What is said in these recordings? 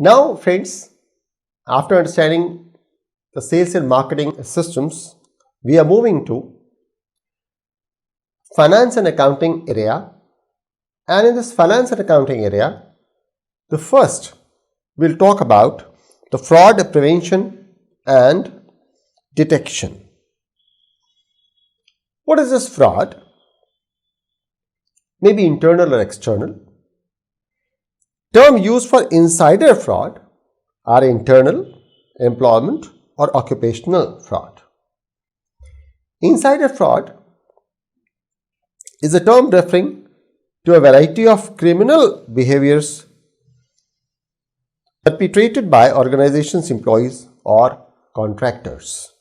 Now friends, after understanding the sales and marketing systems, we are moving to finance and accounting area. And in this finance and accounting area, the first we'll talk about the fraud prevention and detection. What is this fraud? Maybe internal or external. Term used for insider fraud are internal, employment or occupational fraud. Insider fraud is a term referring to a variety of criminal behaviors perpetrated by organizations, employees or contractors.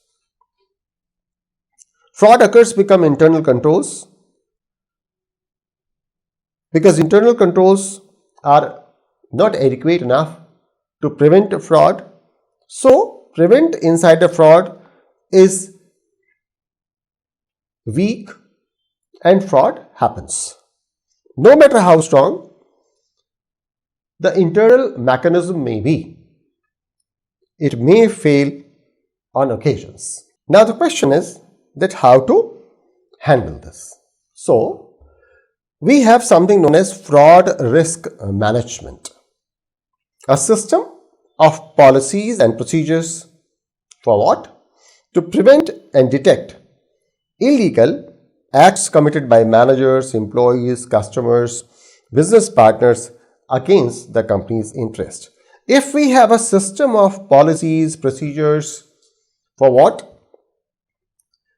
Fraud occurs because internal controls, because internal controls are not adequate enough to prevent fraud. So, prevent insider fraud is weak and fraud happens. No matter how strong the internal mechanism may be, it may fail on occasions. Now the question is that how to handle this. So, we have something known as fraud risk management, a system of policies and procedures for what? To prevent and detect illegal acts committed by managers, employees, customers, business partners against the company's interest. If we have a system of policies, procedures for what?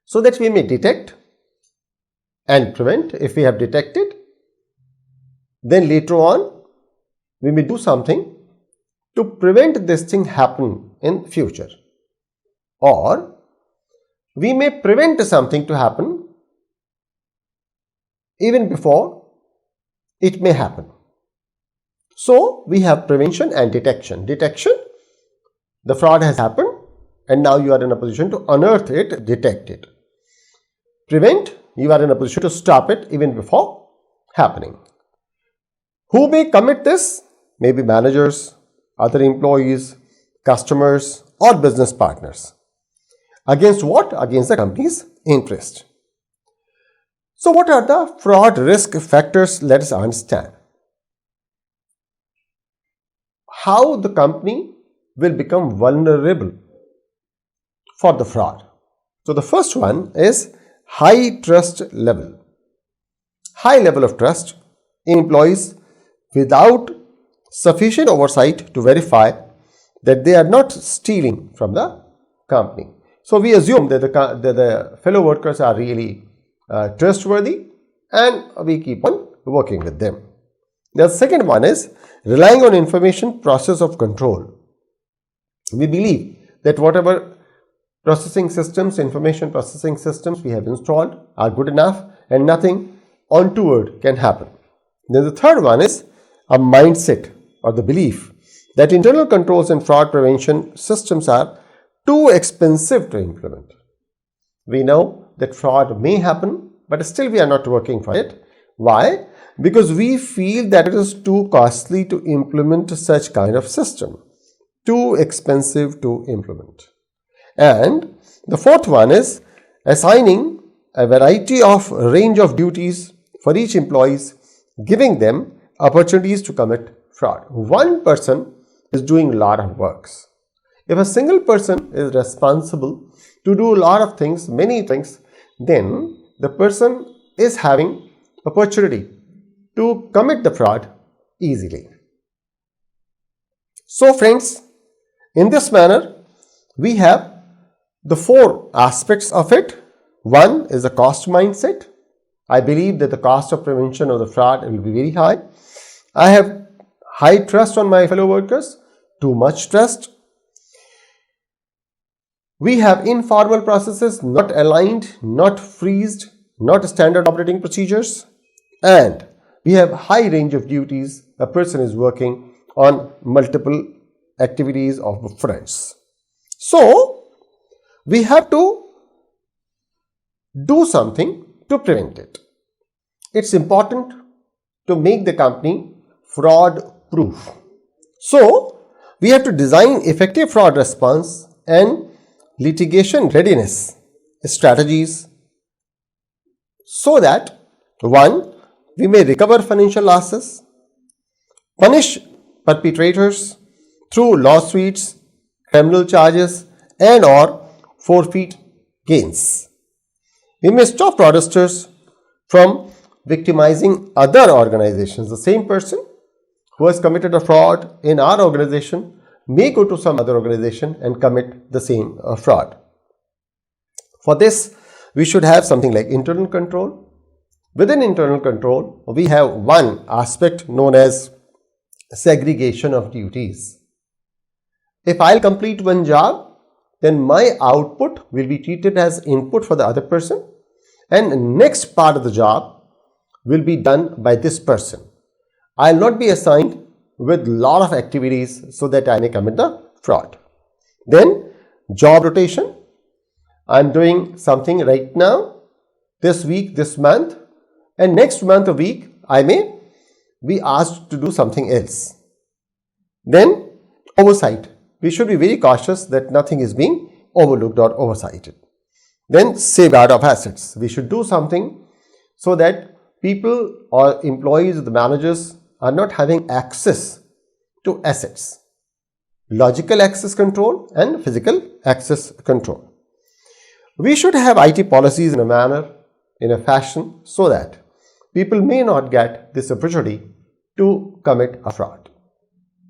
So that we may detect and prevent. If we have detected, then later on we may do something to prevent this thing happen in future, or we may prevent something to happen even before it may happen. So we have prevention and detection. Detection, the fraud has happened and now you are in a position to unearth it, detect it. Prevent, you are in a position to stop it even before happening. Who may commit this? Maybe managers, other employees, customers or business partners. Against what? Against the company's interest. So what are the fraud risk factors? Let us understand. How the company will become vulnerable for the fraud. So the first one is high trust level. High level of trust in employees without sufficient oversight to verify that they are not stealing from the company. So we assume that the fellow workers are really trustworthy and we keep on working with them. The second one is relying on information process of control. We believe that whatever processing systems, information processing systems we have installed are good enough and nothing untoward can happen. Then the third one is a mindset or the belief that internal controls and fraud prevention systems are too expensive to implement. We know that fraud may happen, but still we are not working for it. Why? Because we feel that it is too costly to implement such kind of system, too expensive to implement. And the fourth one is assigning a variety of range of duties for each employees, giving them opportunities to commit fraud. One person is doing a lot of works. If a single person is responsible to do a lot of things, many things, then the person is having opportunity to commit the fraud easily. So friends, in this manner, we have the four aspects of it. One is the cost mindset. I believe that the cost of prevention of the fraud will be very high. I have high trust on my fellow workers, too much trust. We have informal processes, not aligned, not freezed, not standard operating procedures, and we have high range of duties. A person is working on multiple activities of fronts. So we have to do something to prevent it. It's important to make the company fraud proof. So we have to design effective fraud response and litigation readiness strategies so that 1. We may recover financial losses, punish perpetrators through lawsuits, criminal charges and or forfeit gains. We may stop fraudsters from victimizing other organizations. The same person who has committed a fraud in our organization may go to some other organization and commit the same fraud. For this, we should have something like internal control. Within internal control, we have one aspect known as segregation of duties. If I'll complete one job, then my output will be treated as input for the other person, and the next part of the job will be done by this person. I'll not be assigned with lot of activities so that I may commit the fraud. Then job rotation. I'm doing something right now, this week, this month, and next month or week I may be asked to do something else. Then oversight. We should be very cautious that nothing is being overlooked or oversighted. Then safeguard of assets. We should do something so that people or employees or the managers are not having access to assets. Logical access control and physical access control. We should have IT policies in a manner, in a fashion so that people may not get this opportunity to commit a fraud.